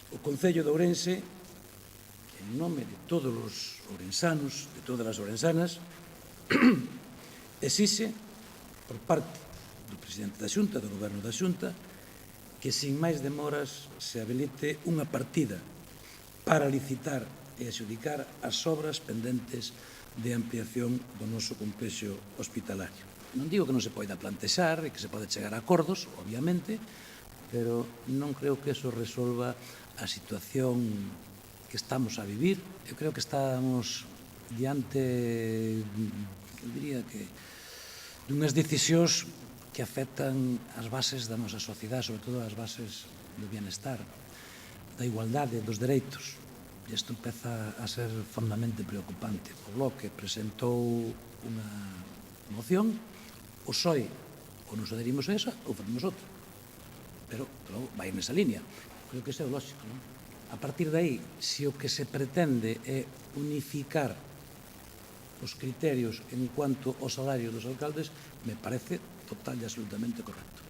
O Concello de Ourense, en nome de todos os ourensanos, de todas as ourensanas, exixe, por parte do presidente da Xunta, do Goberno da Xunta, que sin máis demoras se habilite unha partida para licitar e adxudicar as obras pendentes de ampliación do noso complexo hospitalario. Non digo que non se poida plantexar e que se pode chegar a acordos, obviamente, pero non creo que eso resolva a situación que estamos a vivir. Eu creo que estamos diante, eu diría que, dunhas decisións que afectan as bases da nosa sociedade, sobre todo as bases do bienestar, da igualdade, dos dereitos. E isto empeza a ser fondamente preocupante. O Bloque presentou unha moción, o PSOE ou nos adherimos a esa ou facemos outra. Pero logo vai nesa línea. Creo que iso é lógico, non? A partir de aí, se o que se pretende é unificar os criterios en cuanto ao salario dos alcaldes, me parece total e absolutamente correcto.